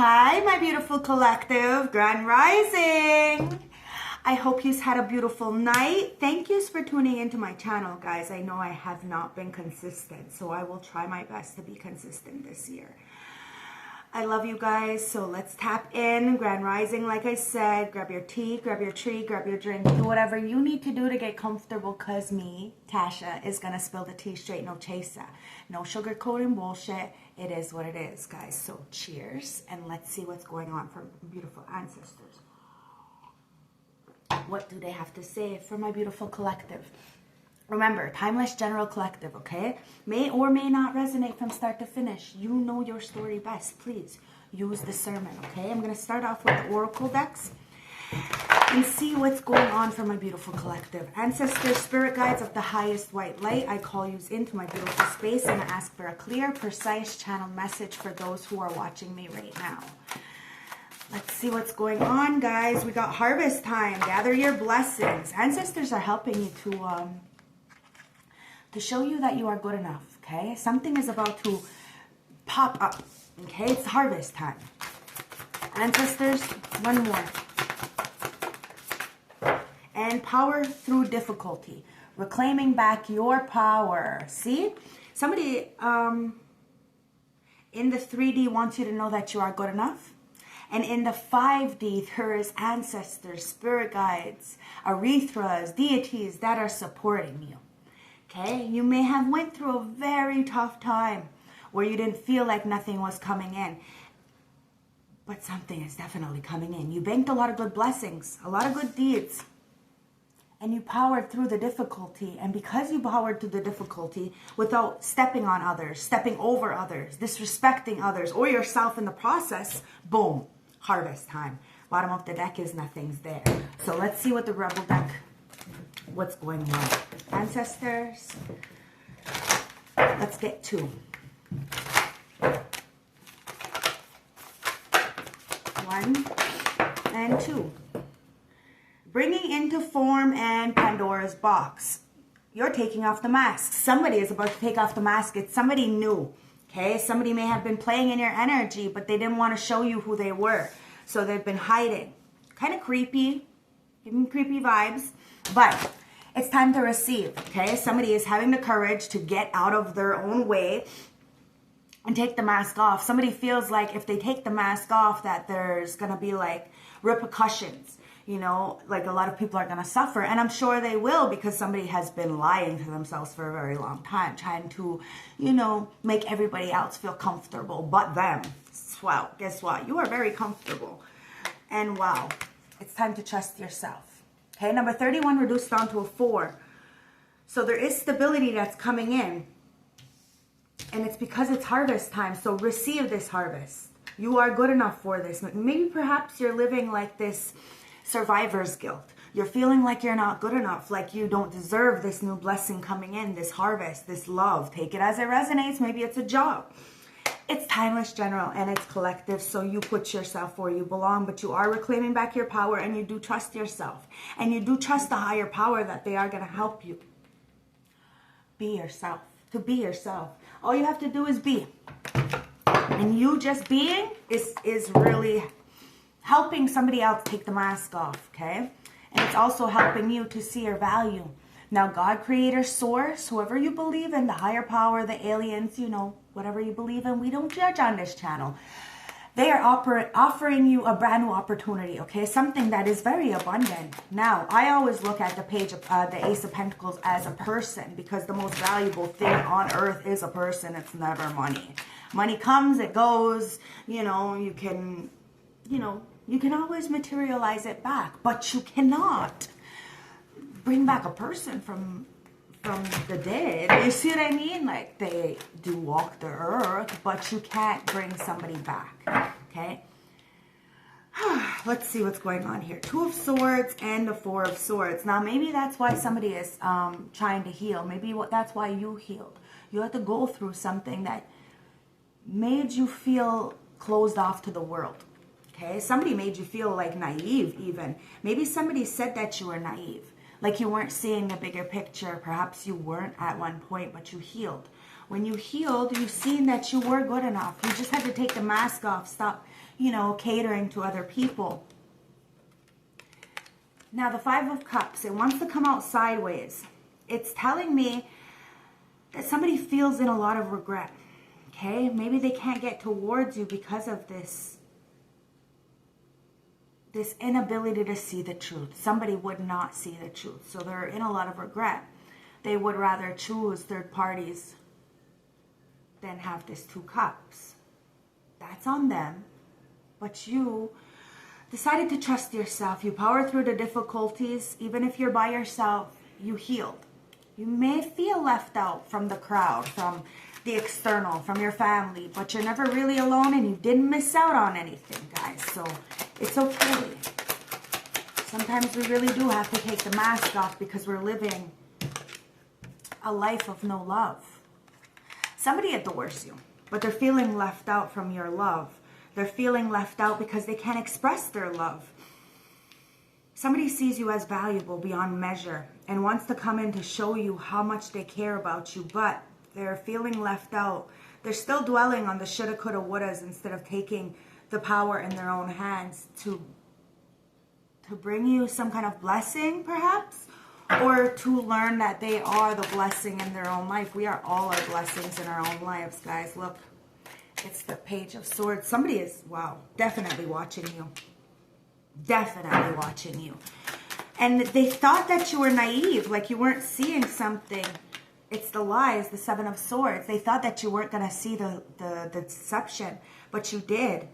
Hi, my beautiful collective, Grand Rising. I hope you've had a beautiful night. Thank yous for tuning into my channel, guys. I know I have not been consistent, so I will try my best to be consistent this year. I love you guys, so let's tap in. Grand Rising, like I said, grab your tea, grab your tree, grab your drink, do whatever you need to do to get comfortable, because me, Tasha, is going to spill the tea straight, no chaser. No sugarcoating bullshit. It is what it is, guys. So cheers, and let's see what's going on for beautiful ancestors. What do they have to say for my beautiful collective? Remember, timeless general collective, okay? May or may not resonate from start to finish. You know your story best. Please use discernment, okay? I'm going to start off with the oracle decks and see what's going on for my beautiful collective. Ancestors, spirit guides of the highest white light, I call you into my beautiful space and ask for a clear, precise channel message for those who are watching me right now. Let's see what's going on, guys. We got harvest time. Gather your blessings. Ancestors are helping you to show you that you are good enough, okay? Something is about to pop up, okay? It's harvest time. Ancestors, one more. And power through difficulty. Reclaiming back your power. See? Somebody in the 3D wants you to know that you are good enough. And in the 5D, there is ancestors, spirit guides, arithras, deities that are supporting you. Okay? You may have went through a very tough time where you didn't feel like nothing was coming in. But something is definitely coming in. You banked a lot of good blessings, a lot of good deeds. And you powered through the difficulty. And because you powered through the difficulty without stepping on others, stepping over others, disrespecting others, or yourself in the process, boom, harvest time. Bottom of the deck is nothing's there. So let's see what the rebel deck, what's going on. Ancestors, let's get two. One and two. Bringing into form and Pandora's box. You're taking off the mask. Somebody is about to take off the mask. It's somebody new. Okay? Somebody may have been playing in your energy, but they didn't want to show you who they were. So they've been hiding. Kind of creepy. Giving creepy vibes. But it's time to receive. Okay? Somebody is having the courage to get out of their own way and take the mask off. Somebody feels like if they take the mask off that there's going to be like repercussions. You know, like a lot of people are going to suffer. And I'm sure they will, because somebody has been lying to themselves for a very long time. Trying to, you know, make everybody else feel comfortable but them. Wow, guess what? You are very comfortable. And wow, it's time to trust yourself. Okay, number 31 reduced down to a 4. So there is stability that's coming in. And it's because it's harvest time. So receive this harvest. You are good enough for this. Maybe perhaps you're living like this survivor's guilt. You're feeling like you're not good enough, like you don't deserve this new blessing coming in, this harvest, this love. Take it as it resonates. Maybe it's a job. It's timeless general and it's collective, so you put yourself where you belong, but you are reclaiming back your power, and you do trust yourself, and you do trust the higher power that they are going to help you. Be yourself. To be yourself. All you have to do is be. And you just being is really helping somebody else take the mask off, okay? And it's also helping you to see your value. Now, God, creator, source, whoever you believe in, the higher power, the aliens, you know, whatever you believe in, we don't judge on this channel. They are offering you a brand new opportunity, okay? Something that is very abundant. Now, I always look at the page of the Ace of Pentacles as a person, because the most valuable thing on earth is a person. It's never money. Money comes, it goes, you know, you can always materialize it back, but you cannot bring back a person from the dead. You see what I mean? Like, they do walk the earth, but you can't bring somebody back, okay? Let's see what's going on here. 2 of Swords and the 4 of Swords. Now, maybe that's why somebody is trying to heal. Maybe that's why you healed. You had to go through something that made you feel closed off to the world. Okay, somebody made you feel like naive even. Maybe somebody said that you were naive. Like you weren't seeing the bigger picture. Perhaps you weren't at one point, but you healed. When you healed, you've seen that you were good enough. You just had to take the mask off. Stop, you know, catering to other people. Now, the Five of Cups, it wants to come out sideways. It's telling me that somebody feels in a lot of regret. Okay? Maybe they can't get towards you because of this inability to see the truth. Somebody would not see the truth. So they're in a lot of regret. They would rather choose third parties than have this Two Cups. That's on them. But you decided to trust yourself. You powered through the difficulties. Even if you're by yourself, you healed. You may feel left out from the crowd, from the external, from your family, but you're never really alone and you didn't miss out on anything, guys. So it's okay. Sometimes we really do have to take the mask off because we're living a life of no love. Somebody adores you, but they're feeling left out from your love. They're feeling left out because they can't express their love. Somebody sees you as valuable beyond measure and wants to come in to show you how much they care about you, but they're feeling left out. They're still dwelling on the shoulda, coulda, wouldas instead of taking the power in their own hands to bring you some kind of blessing, perhaps, or to learn that they are the blessing in their own life. We are all our blessings in our own lives, guys. Look, it's the Page of Swords. Somebody is, wow, definitely watching you. Definitely watching you. And they thought that you were naive, like you weren't seeing something. It's the lies, the Seven of Swords. They thought that you weren't going to see the deception, but you did.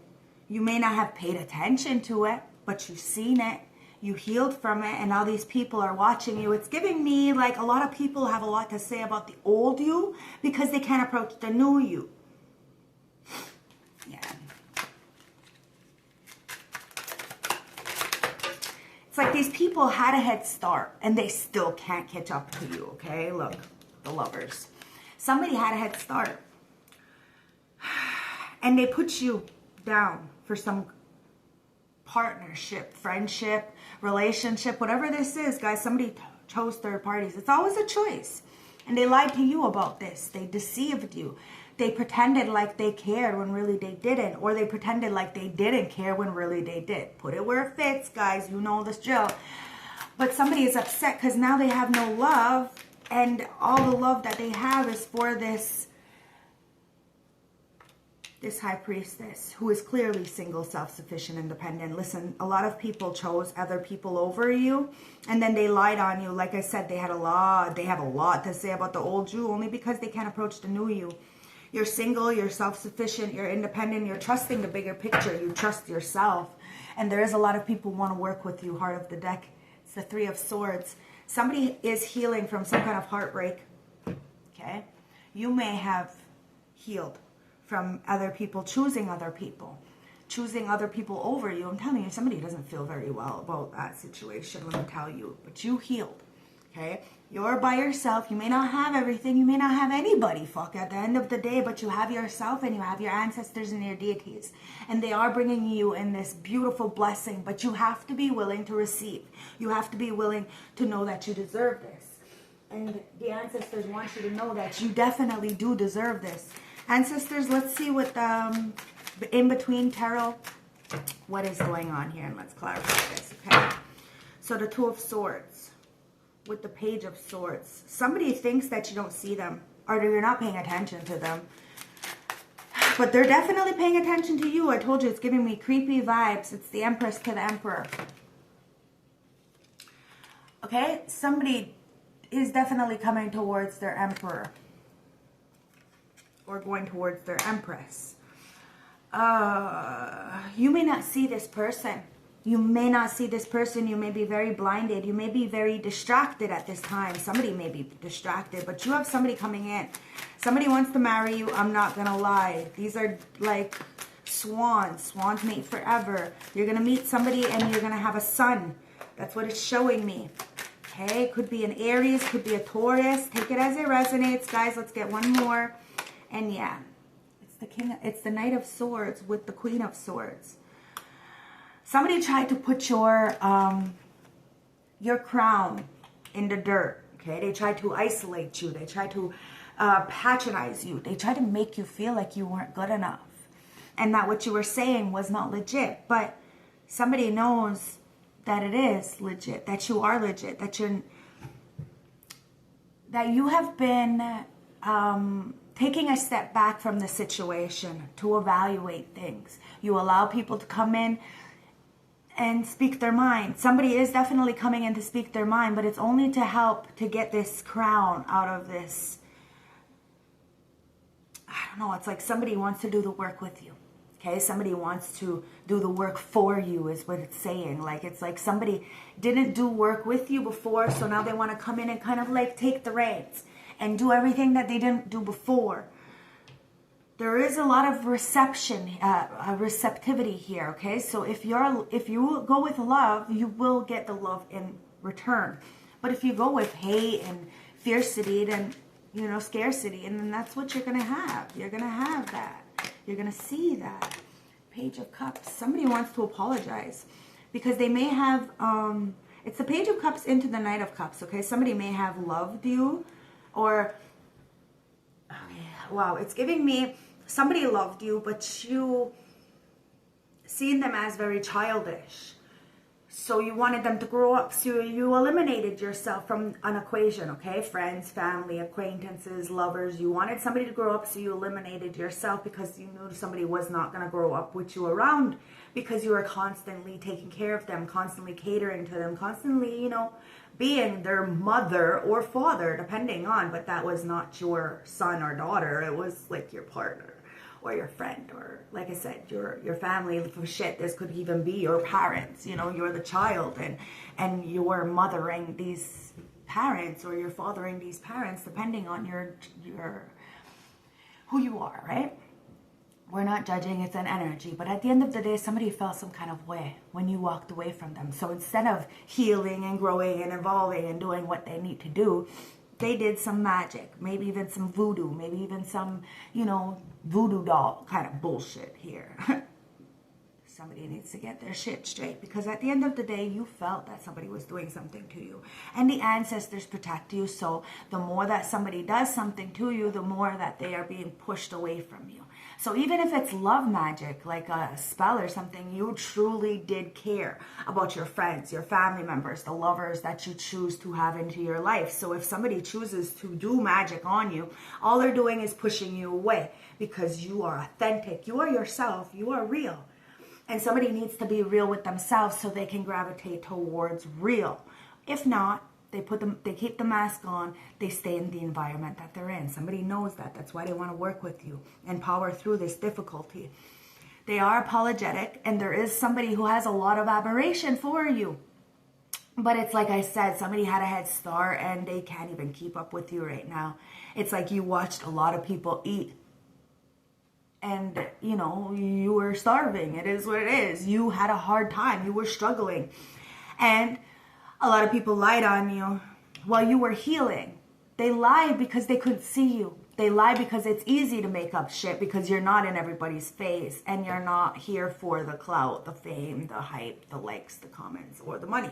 You may not have paid attention to it, but you've seen it. You healed from it, and now these people are watching you. It's giving me like a lot of people have a lot to say about the old you because they can't approach the new you. Yeah. It's like these people had a head start and they still can't catch up to you, okay? Look, the Lovers. Somebody had a head start and they put you down for some partnership, friendship, relationship, whatever this is, guys. Somebody chose third parties. It's always a choice. And they lied to you about this. They deceived you. They pretended like they cared when really they didn't. Or they pretended like they didn't care when really they did. Put it where it fits, guys. You know this drill. But somebody is upset because now they have no love. And all the love that they have is for this High Priestess who is clearly single, self-sufficient, independent. Listen, a lot of people chose other people over you. And then they lied on you. Like I said, they have a lot to say about the old you only because they can't approach the new you. You're single, you're self-sufficient, you're independent, you're trusting the bigger picture, you trust yourself. And there is a lot of people who want to work with you. Heart of the deck, it's the Three of Swords. Somebody is healing from some kind of heartbreak, okay? You may have healed from other people, choosing other people over you. I'm telling you, somebody doesn't feel very well about that situation, let me tell you. But you healed, okay? You're by yourself. You may not have everything. You may not have anybody, fuck, at the end of the day, but you have yourself and you have your ancestors and your deities. And they are bringing you in this beautiful blessing, but you have to be willing to receive. You have to be willing to know that you deserve this. And the ancestors want you to know that you definitely do deserve this. Ancestors, let's see what in between tarot, what is going on here, and let's clarify this, okay? So the Two of Swords with the Page of Swords. Somebody thinks that you don't see them or you're not paying attention to them. But they're definitely paying attention to you. I told you it's giving me creepy vibes. It's the Empress to the Emperor. Okay? Somebody is definitely coming towards their Emperor. Or going towards their Empress. You may not see this person. You may not see this person. You may be very blinded. You may be very distracted at this time. Somebody may be distracted, but you have somebody coming in. Somebody wants to marry you. I'm not going to lie. These are like swans. Swans mate forever. You're going to meet somebody and you're going to have a son. That's what it's showing me. Okay, could be an Aries, could be a Taurus. Take it as it resonates, guys. Let's get one more. And yeah, it's the Knight of Swords with the Queen of Swords. Somebody tried to put your crown in the dirt, okay? They tried to isolate you. They tried to patronize you. They tried to make you feel like you weren't good enough and that what you were saying was not legit. But somebody knows that it is legit, that you are legit, that you have been taking a step back from the situation to evaluate things. You allow people to come in and speak their mind. Somebody is definitely coming in to speak their mind, but it's only to help to get this crown out of this. I don't know, it's like somebody wants to do the work with you. Okay, somebody wants to do the work for you is what it's saying. Like, it's like somebody didn't do work with you before, so now they want to come in and kind of like take the reins and do everything that they didn't do before. There is a lot of receptivity here, okay? So if you go with love, you will get the love in return. But if you go with hate and fiercity, then, you know, scarcity, and then that's what you're going to have. You're going to have that. You're going to see that. Page of Cups. Somebody wants to apologize because they may have, it's the Page of Cups into the Knight of Cups, okay? Somebody may have loved you or, wow, it's giving me somebody loved you, but you seen them as very childish. So you wanted them to grow up, so you eliminated yourself from an equation, okay? Friends, family, acquaintances, lovers. You wanted somebody to grow up, so you eliminated yourself because you knew somebody was not going to grow up with you around because you were constantly taking care of them, constantly catering to them, constantly, you know, being their mother or father, depending on, but that was not your son or daughter. It was like your partner or your friend, or like I said, your family. For shit, this could even be your parents. You know, you're the child, and you're mothering these parents, or you're fathering these parents, depending on your who you are, right? We're not judging, it's an energy. But at the end of the day, somebody felt some kind of way when you walked away from them. So instead of healing and growing and evolving and doing what they need to do, they did some magic, maybe even some voodoo, maybe even some, you know, voodoo doll kind of bullshit here. Somebody needs to get their shit straight, because at the end of the day, you felt that somebody was doing something to you. And the ancestors protect you, so the more that somebody does something to you, the more that they are being pushed away from you. So even if it's love magic, like a spell or something, you truly did care about your friends, your family members, the lovers that you choose to have into your life. So if somebody chooses to do magic on you, all they're doing is pushing you away, because you are authentic, you are yourself, you are real. And somebody needs to be real with themselves so they can gravitate towards real. If not, they keep the mask on, they stay in the environment that they're in. Somebody knows that. That's why they want to work with you and power through this difficulty. They are apologetic, and there is somebody who has a lot of admiration for you. But it's like I said, somebody had a head start and they can't even keep up with you right now. It's like you watched a lot of people eat. And, you know, you were starving. It is what it is. You had a hard time. You were struggling. And a lot of people lied on you while you were healing. They lied because they couldn't see you. They lied because it's easy to make up shit because you're not in everybody's face and you're not here for the clout, the fame, the hype, the likes, the comments, or the money.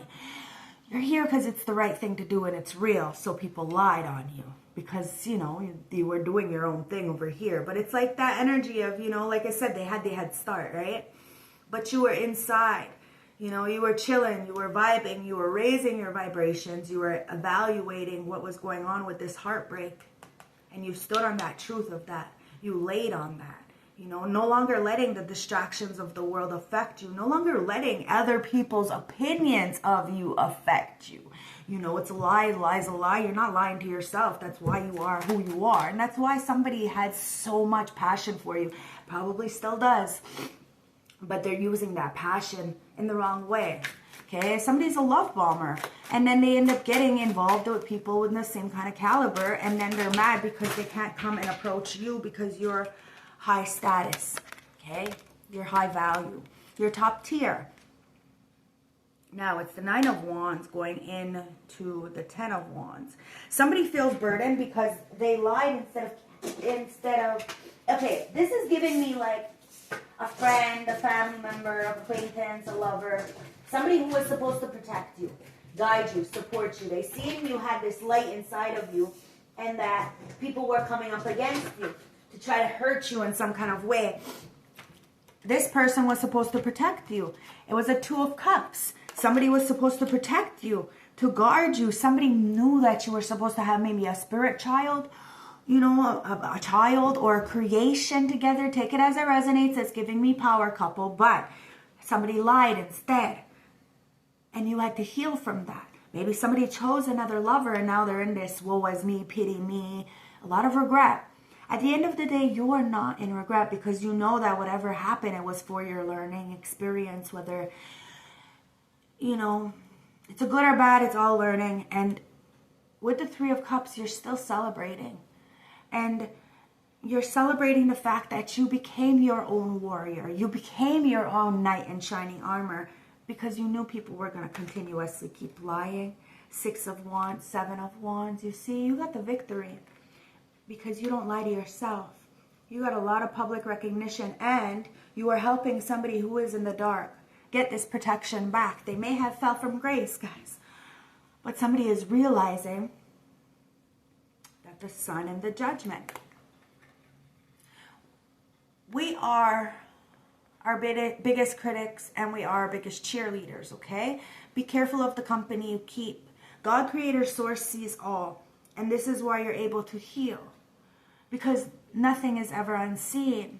You're here because it's the right thing to do and it's real. So people lied on you because, you know, you were doing your own thing over here. But it's like that energy of, you know, like I said, they had the head start, right? But you were inside. You know, you were chilling, you were vibing, you were raising your vibrations, you were evaluating what was going on with this heartbreak. And you stood on that truth of that. You laid on that. You know, no longer letting the distractions of the world affect you. No longer letting other people's opinions of you affect you. You know, it's a lie, a lie's a lie. You're not lying to yourself. That's why you are who you are. And that's why somebody had so much passion for you. Probably still does. But they're using that passion in the wrong way. Okay, somebody's a love bomber, and then they end up getting involved with people with the same kind of caliber, and then they're mad because they can't come and approach you because you're high status, okay? You're high value. You're top tier. Now, it's the 9 of Wands going into the 10 of Wands. Somebody feels burdened because they lied instead of, okay, this is giving me like a friend, a family member, an acquaintance, a lover, somebody who was supposed to protect you, guide you, support you. They seen you had this light inside of you, and that people were coming up against you to try to hurt you in some kind of way. This person was supposed to protect you. It was a 2 of Cups. Somebody was supposed to protect you, to guard you. Somebody knew that you were supposed to have maybe a spirit child, you know, a child or a creation together. Take it as it resonates. It's giving me power couple, but somebody lied instead. And you had to heal from that. Maybe somebody chose another lover and now they're in this woe is me, pity me, a lot of regret. At the end of the day, you are not in regret because you know that whatever happened, it was for your learning experience, whether, you know, it's a good or bad, it's all learning. And with the 3 of Cups, you're still celebrating. And you're celebrating the fact that you became your own warrior. You became your own knight in shining armor because you knew people were going to continuously keep lying. 6 of Wands, 7 of Wands. You see, you got the victory because you don't lie to yourself. You got a lot of public recognition and you are helping somebody who is in the dark get this protection back. They may have fell from grace, guys, but somebody is realizing that the Sun and the Judgment. We are our biggest critics and we are our biggest cheerleaders, okay? Be careful of the company you keep. God, Creator, Source sees all. And this is why you're able to heal. Because nothing is ever unseen.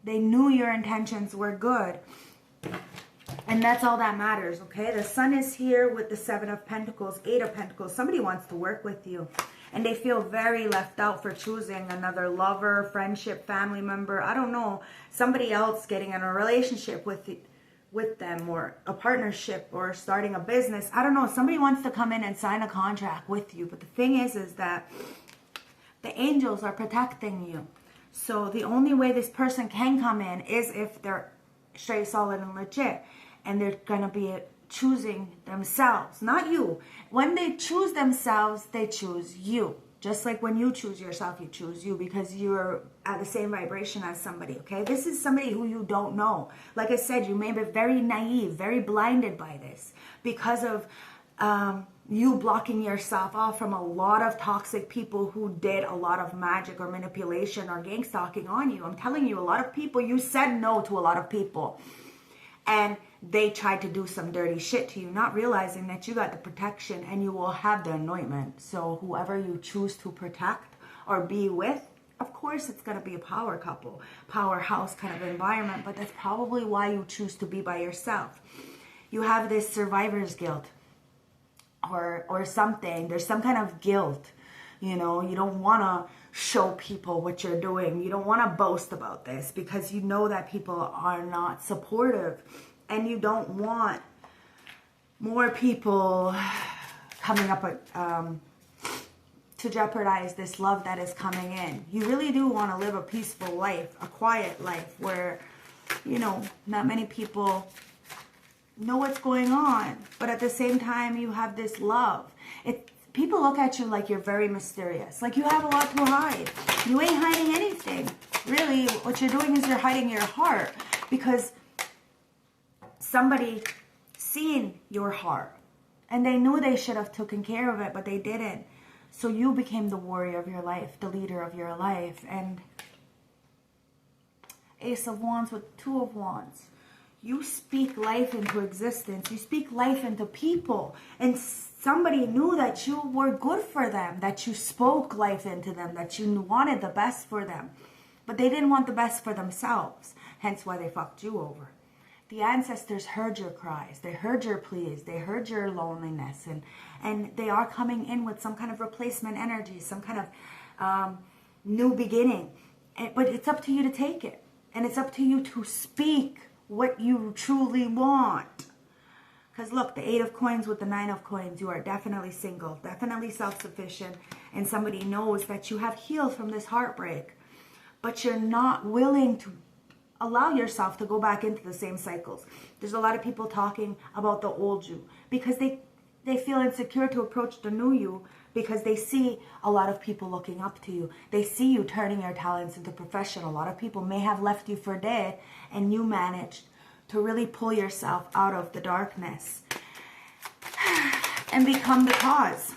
They knew your intentions were good. And that's all that matters, okay? The Sun is here with the 7 of Pentacles, 8 of Pentacles. Somebody wants to work with you. And they feel very left out for choosing another lover, friendship, family member. I don't know. Somebody else getting in a relationship with them or a partnership or starting a business. I don't know. Somebody wants to come in and sign a contract with you. But the thing is that the angels are protecting you. So the only way this person can come in is if they're straight, solid, and legit. And they're going to be choosing themselves, not you. When they choose themselves, they choose you. Just like when you choose yourself, you choose you because you're at the same vibration as somebody, okay? This is somebody who you don't know. Like I said, you may be very naive, very blinded by this because of you blocking yourself off from a lot of toxic people who did a lot of magic or manipulation or gang stalking on you. I'm telling you, a lot of people, you said no to a lot of people. And they tried to do some dirty shit to you, not realizing that you got the protection and you will have the anointment. So whoever you choose to protect or be with, of course it's going to be a power couple, powerhouse kind of environment, but that's probably why you choose to be by yourself. You have this survivor's guilt or something. There's some kind of guilt. You know, you don't want to show people what you're doing. You don't want to boast about this because you know that people are not supportive. And you don't want more people coming up to jeopardize this love that is coming in. You really do want to live a peaceful life, a quiet life where, you know, not many people know what's going on. But at the same time, you have this love. People look at you like you're very mysterious. Like you have a lot to hide. You ain't hiding anything. Really, what you're doing is you're hiding your heart. Because somebody seen your heart. And they knew they should have taken care of it, but they didn't. So you became the warrior of your life, the leader of your life. And Ace of Wands with 2 of Wands. You speak life into existence. You speak life into people. And somebody knew that you were good for them, that you spoke life into them, that you wanted the best for them. But they didn't want the best for themselves. Hence why they fucked you over. The ancestors heard your cries. They heard your pleas. They heard your loneliness. And they are coming in with some kind of replacement energy, some kind of new beginning. But it's up to you to take it. And it's up to you to speak what you truly want. Because look, the 8 of Coins with the 9 of Coins, you are definitely single, definitely self-sufficient, and somebody knows that you have healed from this heartbreak, but you're not willing to allow yourself to go back into the same cycles. There's a lot of people talking about the old you because they feel insecure to approach the new you because they see a lot of people looking up to you. They see you turning your talents into profession. A lot of people may have left you for dead and you managed to really pull yourself out of the darkness and become the cause.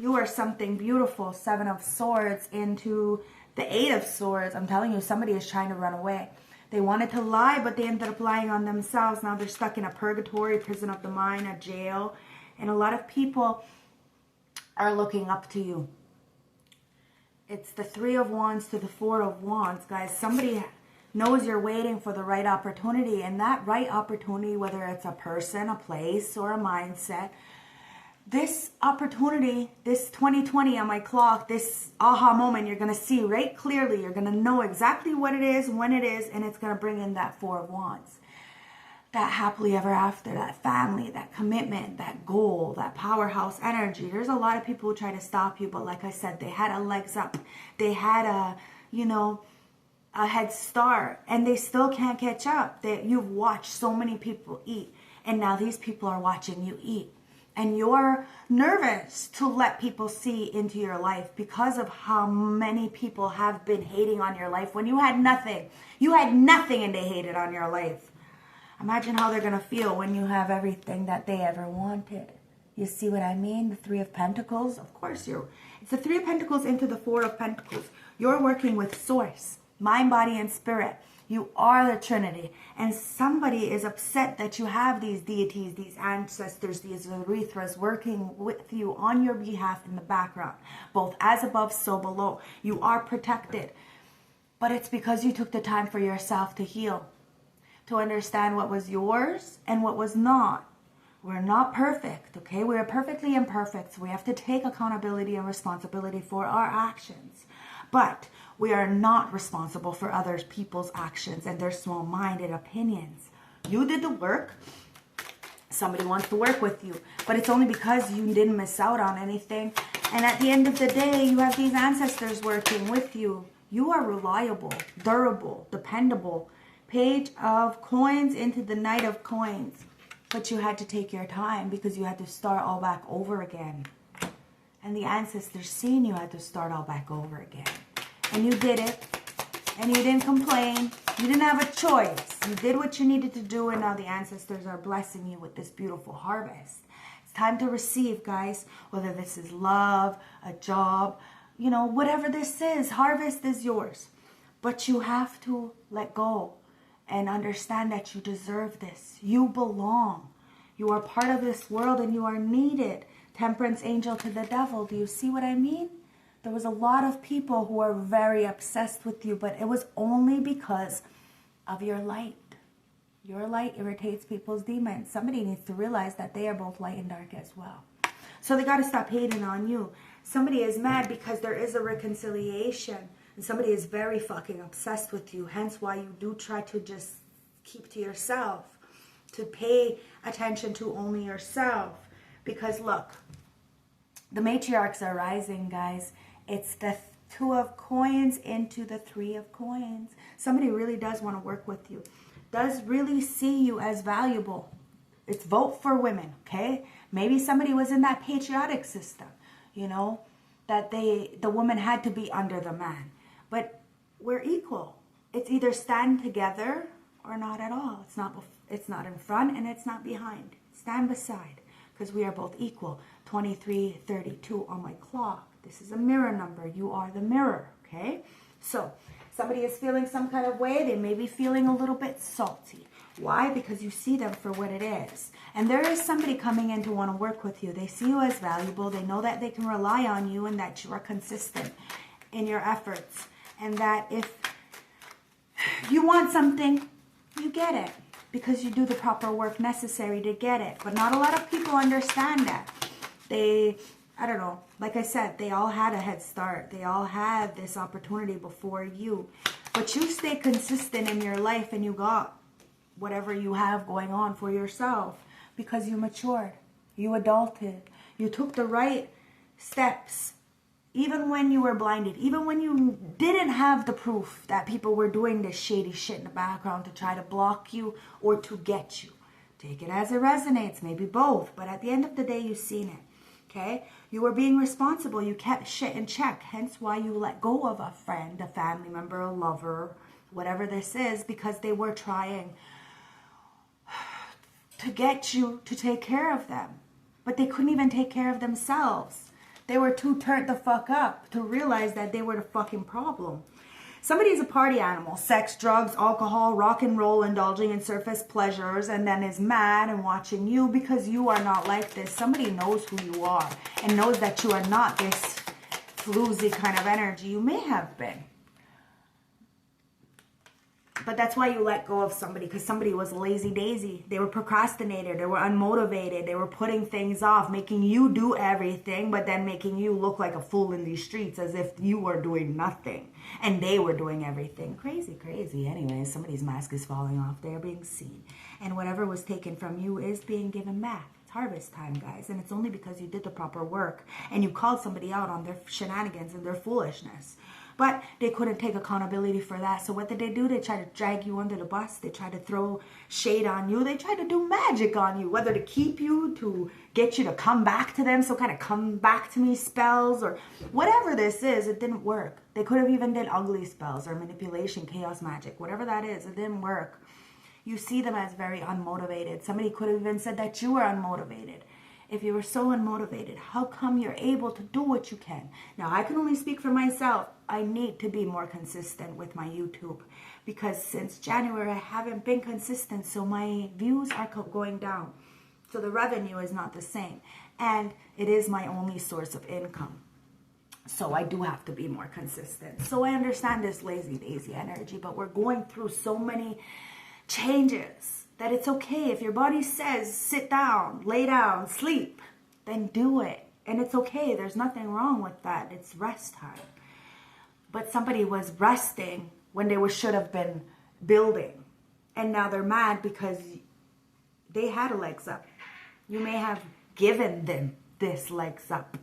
You are something beautiful. 7 of Swords into the 8 of Swords. I'm telling you, somebody is trying to run away. They wanted to lie, but they ended up lying on themselves. Now they're stuck in a purgatory, prison of the mind, a jail. And a lot of people are looking up to you. It's the 3 of Wands to the 4 of Wands, guys. Somebody knows you're waiting for the right opportunity. And that right opportunity, whether it's a person, a place, or a mindset, this opportunity, this 2020 on my clock, this aha moment, you're going to see right clearly. You're going to know exactly what it is, when it is, and it's going to bring in that 4 of Wands. That happily ever after, that family, that commitment, that goal, that powerhouse energy. There's a lot of people who try to stop you, but like I said, they had a legs up. They had a, you know, a head start, and they still can't catch up. You've watched so many people eat, and now these people are watching you eat. And you're nervous to let people see into your life because of how many people have been hating on your life when you had nothing. You had nothing and they hated on your life. Imagine how they're going to feel when you have everything that they ever wanted. You see what I mean? The 3 of Pentacles. Of course, it's the 3 of Pentacles into the 4 of Pentacles. You're working with Source, mind, body, and spirit. You are the Trinity. And somebody is upset that you have these deities, these ancestors, these urethras working with you on your behalf in the background. Both as above, so below. You are protected. But it's because you took the time for yourself to heal. To understand what was yours and what was not. We're not perfect, okay? We're perfectly imperfect. So we have to take accountability and responsibility for our actions. But we are not responsible for other people's actions and their small-minded opinions. You did the work. Somebody wants to work with you. But it's only because you didn't miss out on anything. And at the end of the day, you have these ancestors working with you. You are reliable, durable, dependable. Page of Coins into the Knight of Coins. But you had to take your time because you had to start all back over again. And the ancestors seen you had to start all back over again. And you did it. And you didn't complain. You didn't have a choice. You did what you needed to do. And now the ancestors are blessing you with this beautiful harvest. It's time to receive, guys. Whether this is love, a job, you know, whatever this is. Harvest is yours. But you have to let go. And understand that you deserve this. You belong. You are part of this world and you are needed. Temperance angel to the devil. Do you see what I mean? There was a lot of people who are very obsessed with you, but it was only because of your light. Your light irritates people's demons. Somebody needs to realize that they are both light and dark as well. So they got to stop hating on you. Somebody is mad because there is a reconciliation. And somebody is very fucking obsessed with you. Hence why you do try to just keep to yourself. To pay attention to only yourself. Because look, the matriarchs are rising, guys. It's the 2 of Coins into the 3 of Coins. Somebody really does want to work with you. Does really see you as valuable. It's vote for women, okay? Maybe somebody was in that patriotic system, you know, that the woman had to be under the man. But we're equal. It's either stand together or not at all. It's not in front and it's not behind. Stand beside because we are both equal. 2332 on my clock. This is a mirror number. You are the mirror, okay? So somebody is feeling some kind of way. They may be feeling a little bit salty. Why? Because you see them for what it is. And there is somebody coming in to want to work with you. They see you as valuable. They know that they can rely on you and that you are consistent in your efforts. And that if you want something, you get it. Because you do the proper work necessary to get it. But not a lot of people understand that. I don't know, like I said, they all had a head start. They all had this opportunity before you. But you stay consistent in your life and you got whatever you have going on for yourself. Because you matured. You adulted. You took the right steps. Even when you were blinded, even when you didn't have the proof that people were doing this shady shit in the background to try to block you or to get you. Take it as it resonates, maybe both. But at the end of the day, you've seen it, okay? You were being responsible. You kept shit in check. Hence why you let go of a friend, a family member, a lover, whatever this is, because they were trying to get you to take care of them. But they couldn't even take care of themselves. They were too turned the fuck up to realize that they were the fucking problem. Somebody is a party animal. Sex, drugs, alcohol, rock and roll, indulging in surface pleasures, and then is mad and watching you because you are not like this. Somebody knows who you are and knows that you are not this floozy kind of energy. You may have been. But that's why you let go of somebody, because somebody was lazy daisy. They were procrastinated. They were unmotivated. They were putting things off, making you do everything, but then making you look like a fool in these streets as if you were doing nothing and they were doing everything. Crazy, crazy. Anyway, somebody's mask is falling off. They're being seen. And whatever was taken from you is being given back. It's harvest time, guys. And it's only because you did the proper work and you called somebody out on their shenanigans and their foolishness. But they couldn't take accountability for that. So what did they do? They tried to drag you under the bus. They tried to throw shade on you. They tried to do magic on you, whether to keep you, to get you to come back to them, some kind of come back to me spells or whatever this is. It didn't work. They could have even did ugly spells or manipulation, chaos magic, whatever that is. It didn't work. You see them as very unmotivated. Somebody could have even said that you were unmotivated. If you were so unmotivated, how come you're able to do what you can? Now, I can only speak for myself. I need to be more consistent with my YouTube because since January, I haven't been consistent. So my views are going down. So the revenue is not the same. And it is my only source of income. So I do have to be more consistent. So I understand this lazy daisy energy, but we're going through so many changes that it's okay. If your body says sit down, lay down, sleep, then do it. And it's okay. There's nothing wrong with that. It's rest time. But somebody was resting when they should have been building. And now they're mad because they had a legs up. You may have given them this legs up.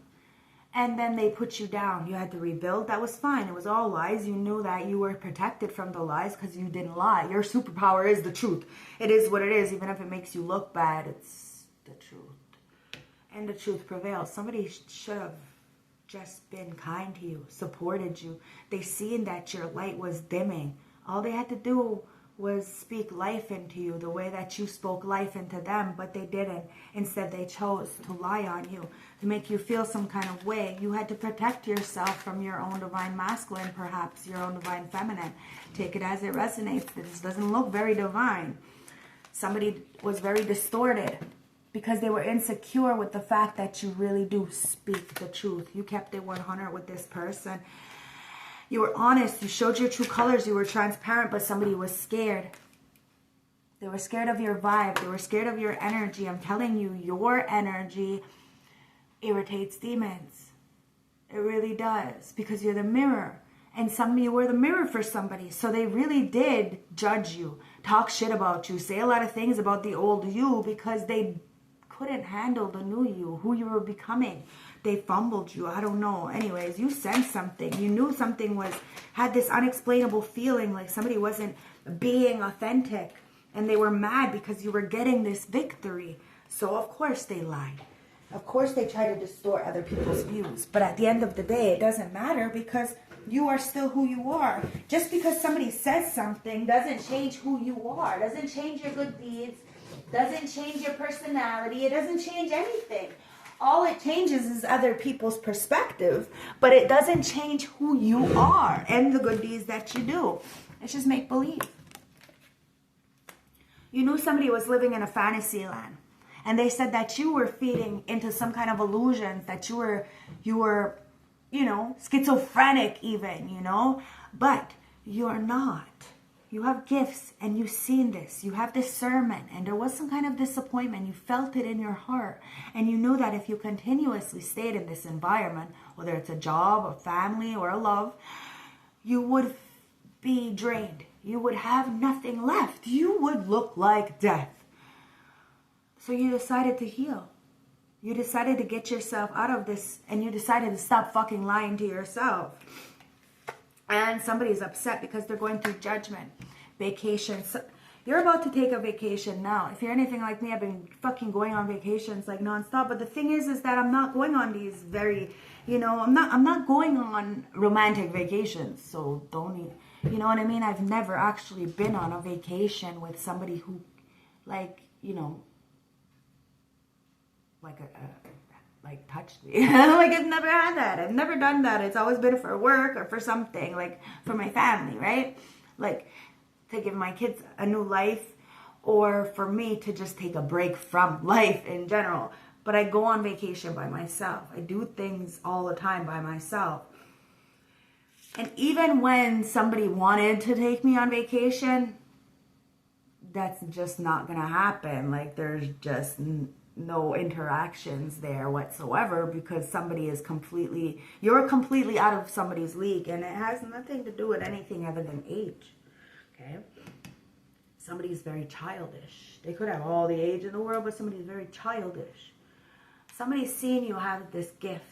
And then they put you down. You had to rebuild. That was fine. It was all lies. You knew that you were protected from the lies because you didn't lie. Your superpower is the truth. It is what it is. Even if it makes you look bad, it's the truth. And the truth prevails. Somebody should have just been kind to you, supported you. They seen that your light was dimming. All they had to do was speak life into you the way that you spoke life into them, but they didn't. Instead, they chose to lie on you, to make you feel some kind of way. You had to protect yourself from your own divine masculine, perhaps your own divine feminine. Take it as it resonates. This doesn't look very divine. Somebody was very distorted because they were insecure with the fact that you really do speak the truth. You kept it 100 with this person. You were honest. You showed your true colors. You were transparent, but somebody was scared. They were scared of your vibe. They were scared of your energy. I'm telling you, your energy irritates demons. It really does, because you're the mirror. And you were the mirror for somebody. So they really did judge you, talk shit about you, say a lot of things about the old you because they couldn't handle the new you, who you were becoming. They fumbled you. I don't know. Anyways, you sensed something. You knew something had this unexplainable feeling like somebody wasn't being authentic. And they were mad because you were getting this victory. So of course they lied. Of course they try to distort other people's views. But at the end of the day, it doesn't matter because you are still who you are. Just because somebody says something doesn't change who you are. Doesn't change your good deeds. Doesn't change your personality. It doesn't change anything. All it changes is other people's perspective, but it doesn't change who you are and the good deeds that you do. It's just make believe. You knew somebody was living in a fantasy land, and they said that you were feeding into some kind of illusions, that you were, schizophrenic even, but you're not. You have gifts and you've seen this. You have discernment, and there was some kind of disappointment. You felt it in your heart, and you knew that if you continuously stayed in this environment, whether it's a job, a family, or a love, you would be drained. You would have nothing left. You would look like death. So you decided to heal. You decided to get yourself out of this, and you decided to stop fucking lying to yourself. And somebody's upset because they're going through judgment. Vacation. So you're about to take a vacation now. If you're anything like me, I've been fucking going on vacations like nonstop. But the thing is that I'm not going on these very, I'm not going on romantic vacations. So don't, you know what I mean? I've never actually been on a vacation with somebody who, like like touched me. Like I've never had that. I've never done that. It's always been for work or for something, like for my family, right? Like to give my kids a new life, or for me to just take a break from life in general. But I go on vacation by myself. I do things all the time by myself. And even when somebody wanted to take me on vacation, that's just not gonna happen. Like there's just no interactions there whatsoever, because somebody is you're completely out of somebody's league, and it has nothing to do with anything other than age. Okay? Somebody's very childish. They could have all the age in the world, but somebody's very childish. Somebody's seen you have this gift.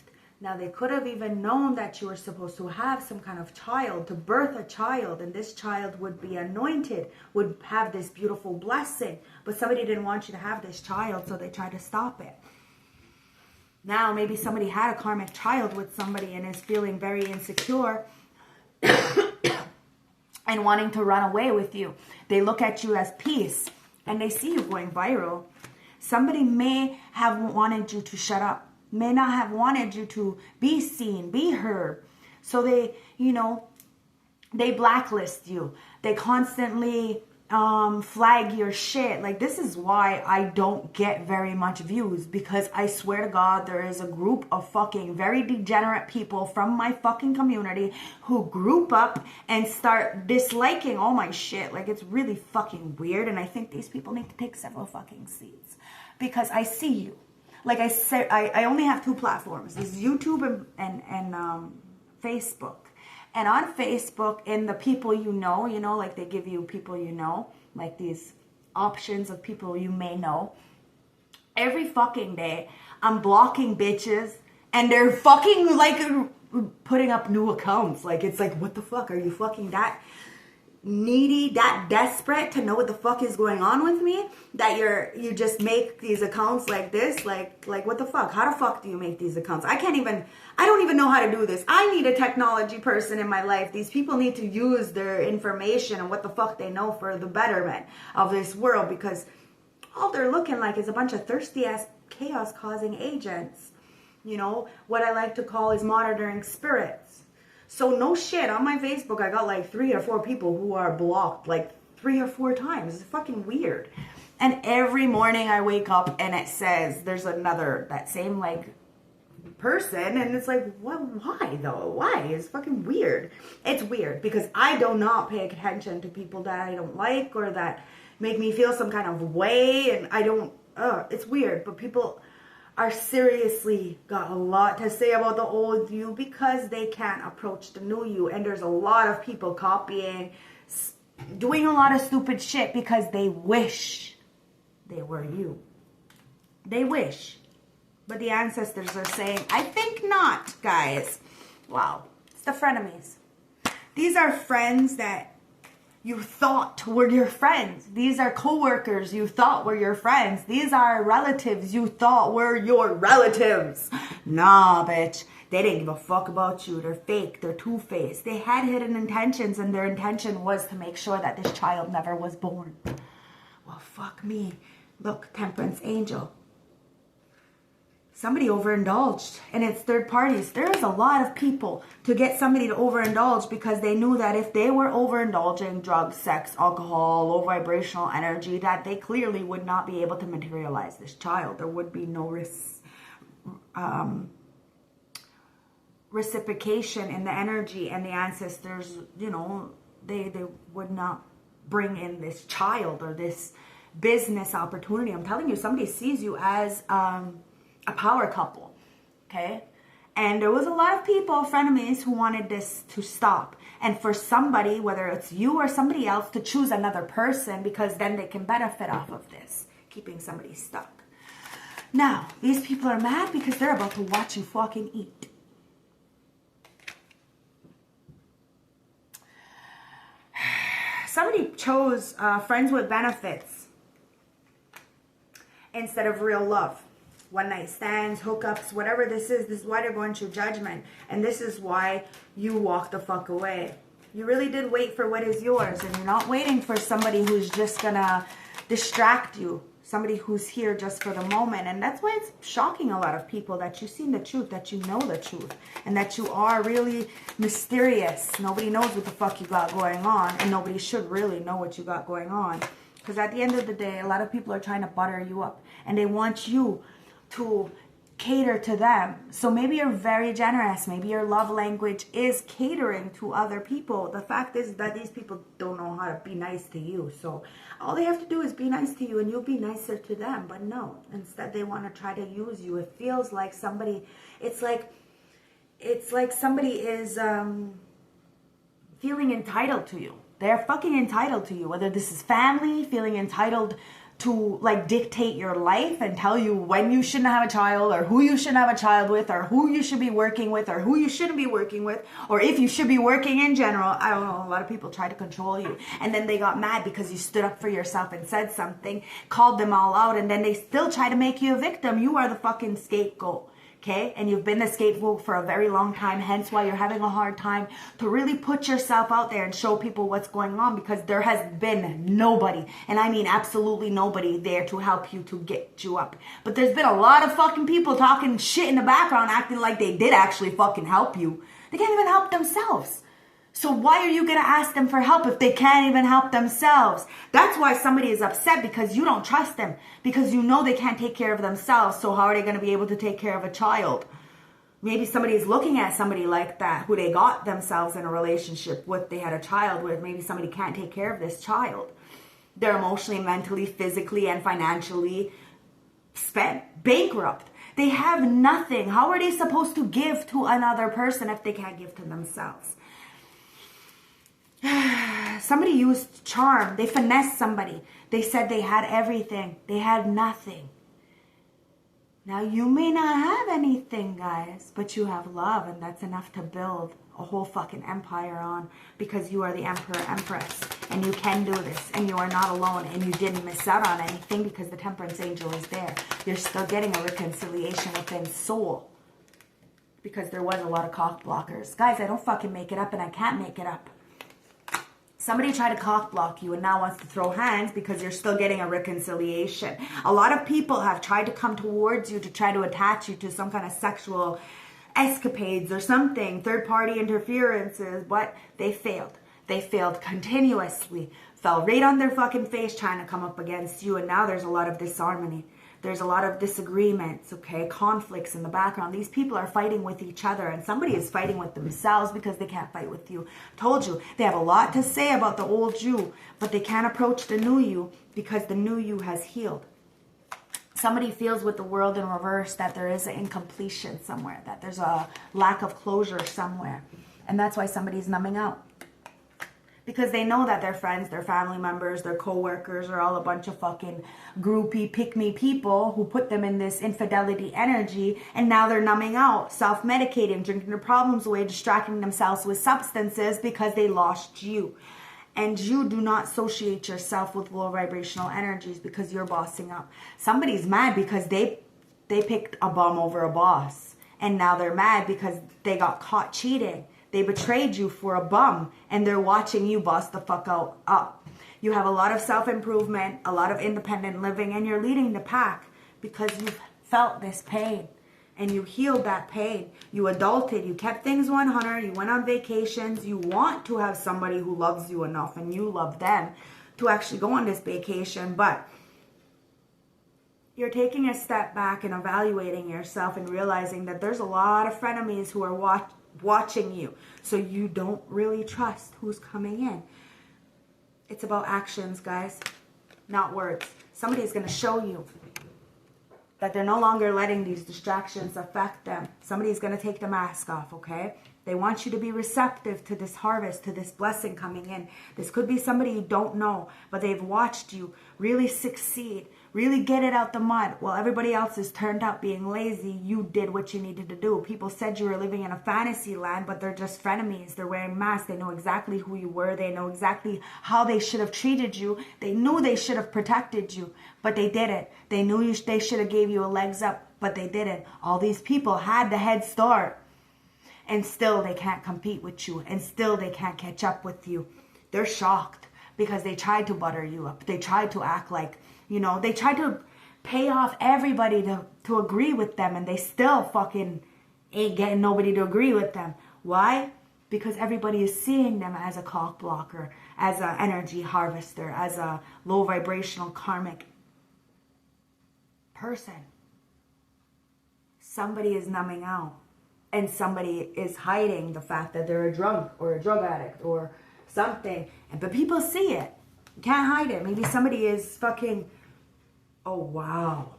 Now, they could have even known that you were supposed to have some kind of child, to birth a child, and this child would be anointed, would have this beautiful blessing. But somebody didn't want you to have this child, so they tried to stop it. Now, maybe somebody had a karmic child with somebody and is feeling very insecure and wanting to run away with you. They look at you as peace, and they see you going viral. Somebody may have wanted you to shut up, may not have wanted you to be seen, be heard. So they, they blacklist you. They constantly flag your shit. Like, this is why I don't get very much views, because I swear to God, there is a group of fucking very degenerate people from my fucking community who group up and start disliking all my shit. Like, it's really fucking weird, and I think these people need to take several fucking seats, because I see you. Like I said, I only have 2 platforms. It's YouTube and Facebook. And on Facebook, in the people like they give you people like these options of people you may know. Every fucking day, I'm blocking bitches, and they're fucking like putting up new accounts. Like, it's like, what the fuck? Are you fucking that needy, that desperate to know what the fuck is going on with me, that you just make these accounts like this? Like what the fuck? How the fuck do you make these accounts? I don't even know how to do this. I need a technology person in my life. These people need to use their information and what the fuck they know for the betterment of this world, because all they're looking like is a bunch of thirsty ass chaos causing agents. What I like to call is monitoring spirits. So no shit, on my Facebook, I got like 3 or 4 people who are blocked like 3 or 4 times. It's fucking weird. And every morning I wake up and it says there's that same like person, and it's like, what? Why though? Why? It's fucking weird. It's weird because I do not pay attention to people that I don't like or that make me feel some kind of way, and I don't. It's weird, but people are seriously got a lot to say about the old you because they can't approach the new you. And there's a lot of people copying, doing a lot of stupid shit because they wish they were you. They wish. But the ancestors are saying, I think not, guys. Wow. It's the frenemies. These are friends that you thought were your friends. These are co-workers you thought were your friends. These are relatives you thought were your relatives. Nah, bitch. They didn't give a fuck about you. They're fake. They're two-faced. They had hidden intentions, and their intention was to make sure that this child never was born. Well, fuck me. Look, Temperance Angel. Somebody overindulged, and it's third parties. There's a lot of people to get somebody to overindulge because they knew that if they were overindulging drugs, sex, alcohol, low vibrational energy, that they clearly would not be able to materialize this child. There would be no reciprocation in the energy, and the ancestors, they would not bring in this child or this business opportunity. I'm telling you, somebody sees you as a power couple, okay? And there was a lot of people, frenemies, who wanted this to stop. And for somebody, whether it's you or somebody else, to choose another person because then they can benefit off of this, keeping somebody stuck. Now, these people are mad because they're about to watch you fucking eat. Somebody chose friends with benefits instead of real love. One night stands, hookups, whatever this is why they're going through judgment. And this is why you walk the fuck away. You really did wait for what is yours, and you're not waiting for somebody who's just gonna distract you. somebody who's here just for the moment. And that's why it's shocking a lot of people that you've seen the truth, that you know the truth, and that you are really mysterious. Nobody knows what the fuck you got going on, and nobody should really know what you got going on. Because at the end of the day, a lot of people are trying to butter you up, and they want you to cater to them. So maybe you're very generous. Maybe your love language is catering to other people. The fact is that these people don't know how to be nice to you. So all they have to do is be nice to you, and you'll be nicer to them. But no, instead they want to try to use you. It feels like somebody, it's like somebody is feeling entitled to you. They're fucking entitled to you. Whether this is family, feeling entitled to like dictate your life and tell you when you shouldn't have a child, or who you shouldn't have a child with, or who you should be working with, or who you shouldn't be working with, or if you should be working in general. I don't know, a lot of people try to control you, and then they got mad because you stood up for yourself and said something, called them all out, and then they still try to make you a victim. You are the fucking scapegoat. Okay, and you've been the scapegoat for a very long time, hence why you're having a hard time to really put yourself out there and show people what's going on, because there has been nobody, and I mean absolutely nobody, there to help you, to get you up. But there's been a lot of fucking people talking shit in the background, acting like they did actually fucking help you. They can't even help themselves. So why are you going to ask them for help if they can't even help themselves? That's why somebody is upset, because you don't trust them. Because you know they can't take care of themselves. So how are they going to be able to take care of a child? Maybe somebody is looking at somebody like that, who they got themselves in a relationship with, they had a child with. Maybe somebody can't take care of this child. They're emotionally, mentally, physically, and financially spent, bankrupt. They have nothing. How are they supposed to give to another person if they can't give to themselves? Somebody used charm. They finessed somebody. They said they had everything. They had nothing. Now, you may not have anything, guys, but you have love, and that's enough to build a whole fucking empire on, because you are the emperor, empress, and you can do this, and you are not alone, and you didn't miss out on anything, because the temperance angel is there. You're still getting a reconciliation within soul, because there was a lot of cock blockers. Guys, I don't fucking make it up, and I can't make it up. Somebody tried to cock block you and now wants to throw hands because you're still getting a reconciliation. A lot of people have tried to come towards you to try to attach you to some kind of sexual escapades or something, third-party interferences, but they failed. They failed continuously, fell right on their fucking face trying to come up against you, and now there's a lot of disharmony. There's a lot of disagreements, okay, conflicts in the background. These people are fighting with each other, and somebody is fighting with themselves because they can't fight with you. Told you, they have a lot to say about the old you, but they can't approach the new you because the new you has healed. Somebody feels with the world in reverse that there is an incompletion somewhere, that there's a lack of closure somewhere, and that's why somebody's numbing out. Because they know that their friends, their family members, their co-workers are all a bunch of fucking groupie, pick-me people who put them in this infidelity energy, and now they're numbing out, self-medicating, drinking their problems away, distracting themselves with substances because they lost you. And you do not associate yourself with low vibrational energies because you're bossing up. Somebody's mad because they picked a bum over a boss, and now they're mad because they got caught cheating. They betrayed you for a bum, and they're watching you boss the fuck out up. You have a lot of self-improvement, a lot of independent living, and you're leading the pack because you've felt this pain, and you healed that pain. You adulted, you kept things 100, you went on vacations. You want to have somebody who loves you enough, and you love them, to actually go on this vacation, but you're taking a step back and evaluating yourself and realizing that there's a lot of frenemies who are watching you, so you don't really trust who's coming in. It's about actions, guys, not words. Somebody's going to show you that they're no longer letting these distractions affect them. Somebody's going to take the mask off, okay? They want you to be receptive to this harvest, to this blessing coming in. This could be somebody you don't know, but they've watched you really succeed, really get it out the mud. While everybody else is turned out being lazy, you did what you needed to do. People said you were living in a fantasy land, but they're just frenemies. They're wearing masks. They know exactly who you were. They know exactly how they should have treated you. They knew they should have protected you, but they didn't. They knew they should have gave you a legs up, but they didn't. All these people had the head start, and still they can't compete with you, and still they can't catch up with you. They're shocked because they tried to butter you up. They tried to act like You know, they try to pay off everybody to agree with them, and they still fucking ain't getting nobody to agree with them. Why? Because everybody is seeing them as a cock blocker, as an energy harvester, as a low vibrational karmic person. Somebody is numbing out, and somebody is hiding the fact that they're a drunk or a drug addict or something. But people see it. You can't hide it. Maybe somebody is fucking, oh wow.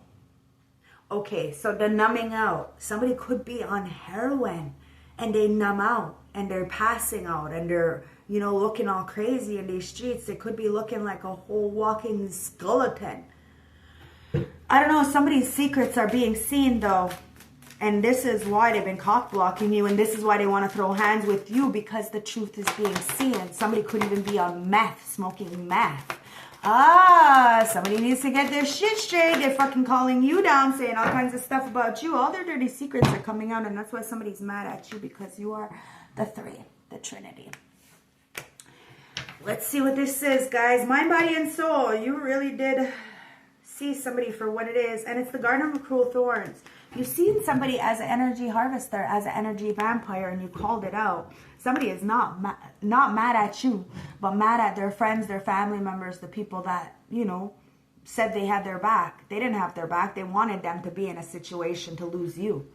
Okay, so the numbing out. Somebody could be on heroin and they numb out and they're passing out and they're, you know, looking all crazy in these streets. They could be looking like a whole walking skeleton. I don't know, somebody's secrets are being seen though. And this is why they've been cock blocking you, and this is why they want to throw hands with you, because the truth is being seen. Somebody could even be on meth, smoking meth. Ah, somebody needs to get their shit straight. They're fucking calling you down, saying all kinds of stuff about you. All their dirty secrets are coming out, and that's why somebody's mad at you, because you are the three, the Trinity. Let's see what this is, guys. Mind, body, and soul. You really did see somebody for what it is, and it's the Garden of Cruel Thorns. You've seen somebody as an energy harvester, as an energy vampire, and you called it out. Somebody is not mad at you, but mad at their friends, their family members, the people that, you know, said they had their back. They didn't have their back. They wanted them to be in a situation to lose you.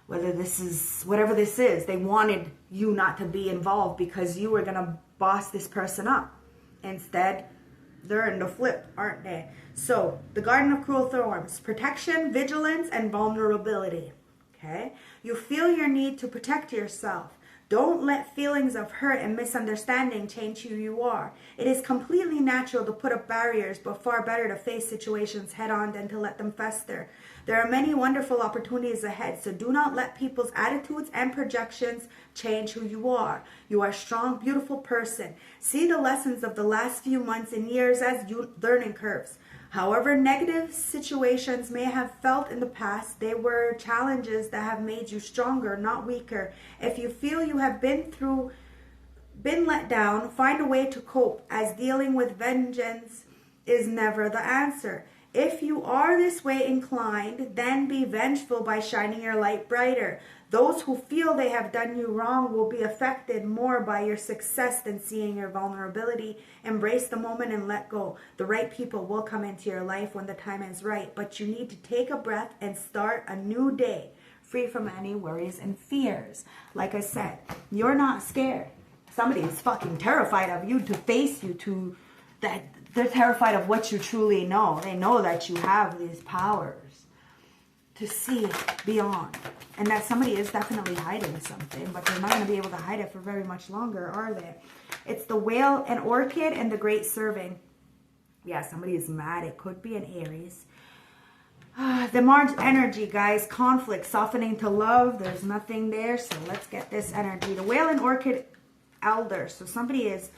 Whether this is, whatever this is, they wanted you not to be involved because you were going to boss this person up. Instead, they're in the flip, aren't they? So, the Garden of Cruel Thorns, protection, vigilance, and vulnerability. Okay? You feel your need to protect yourself. Don't let feelings of hurt and misunderstanding change who you are. It is completely natural to put up barriers, but far better to face situations head on than to let them fester. There are many wonderful opportunities ahead, so do not let people's attitudes and projections change who you are. You are a strong, beautiful person. See the lessons of the last few months and years as learning curves. However negative situations may have felt in the past, they were challenges that have made you stronger, not weaker. If you feel you have been let down, find a way to cope, as dealing with vengeance is never the answer. If you are this way inclined, then be vengeful by shining your light brighter. Those who feel they have done you wrong will be affected more by your success than seeing your vulnerability. Embrace the moment and let go. The right people will come into your life when the time is right, but you need to take a breath and start a new day, free from any worries and fears. Like I said, you're not scared. Somebody is fucking terrified of you, to face you, to that. They're terrified of what you truly know. They know that you have these powers to see beyond. And that somebody is definitely hiding something, but they're not going to be able to hide it for very much longer, are they? It's the Whale and Orchid and the Great Serving. Yeah, somebody is mad. It could be an Aries. The Mars energy, guys. Conflict, softening to love. There's nothing there, so let's get this energy. The Whale and Orchid Elder. So somebody is...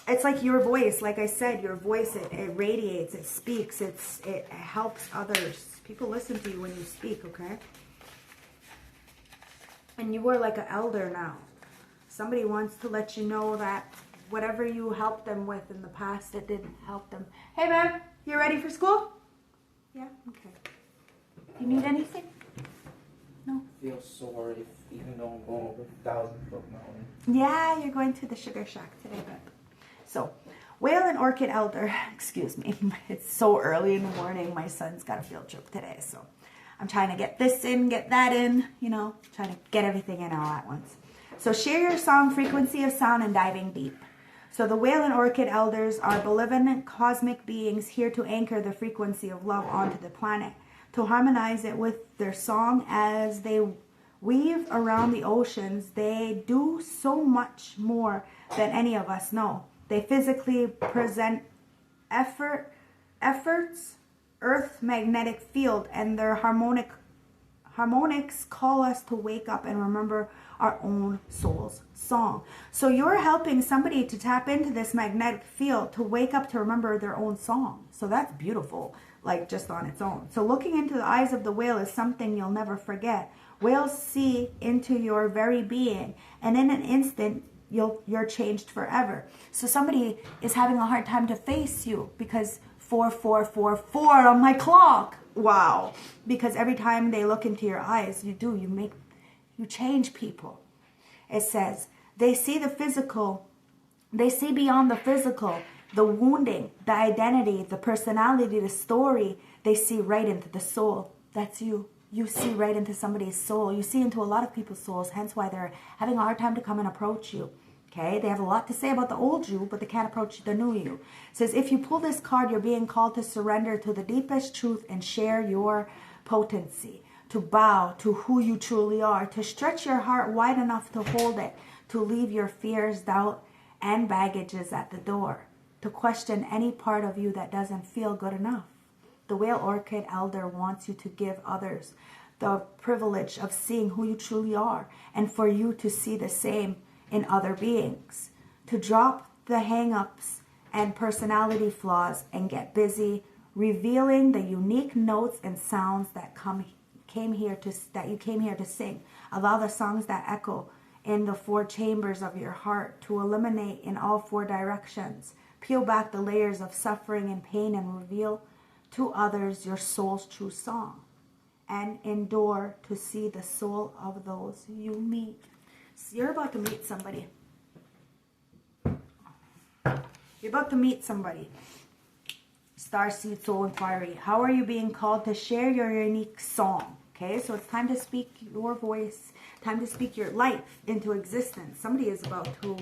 It's like your voice, like I said, your voice, it radiates, it speaks, it helps others. People listen to you when you speak, okay? And you are like an elder now. Somebody wants to let you know that whatever you helped them with in the past, it didn't help them. Hey, man, you ready for school? Yeah? Okay. You need anything? No? I feel sore even though I'm going over 1,000-foot mountain. Yeah, you're going to the sugar shack today, but... So, Whale and Orchid Elder, excuse me, it's so early in the morning, my son's got a field trip today, so I'm trying to get this in, get that in, you know, trying to get everything in all at once. So share your song, frequency of sound, and diving deep. So the Whale and Orchid Elders are benevolent cosmic beings here to anchor the frequency of love onto the planet, to harmonize it with their song as they weave around the oceans. They do so much more than any of us know. They physically present efforts, Earth's magnetic field, and their harmonics call us to wake up and remember our own soul's song. So you're helping somebody to tap into this magnetic field, to wake up, to remember their own song. So that's beautiful, like just on its own. So looking into the eyes of the whale is something you'll never forget. Whales see into your very being, and in an instant, you're changed forever. So somebody is having a hard time to face you because 4444 on my clock. Wow. Because every time they look into your eyes, you change people. It says, they see the physical, they see beyond the physical, the wounding, the identity, the personality, the story. They see right into the soul. That's you. You see right into somebody's soul. You see into a lot of people's souls, hence why they're having a hard time to come and approach you. Okay, they have a lot to say about the old you, but they can't approach the new you. It says, if you pull this card, you're being called to surrender to the deepest truth and share your potency, to bow to who you truly are, to stretch your heart wide enough to hold it, to leave your fears, doubt, and baggages at the door, to question any part of you that doesn't feel good enough. The Whale Orchid Elder wants you to give others the privilege of seeing who you truly are, and for you to see the same in other beings, to drop the hang-ups and personality flaws and get busy revealing the unique notes and sounds that you came here to sing. Allow the songs that echo in the 4 chambers of your heart to eliminate in all 4 directions. Peel back the layers of suffering and pain and reveal to others your soul's true song, and endure to see the soul of those you meet. So you're about to meet somebody. You're about to meet somebody. Starseed Soul Inquiry. How are you being called to share your unique song? Okay, so it's time to speak your voice. Time to speak your life into existence. Somebody is about to...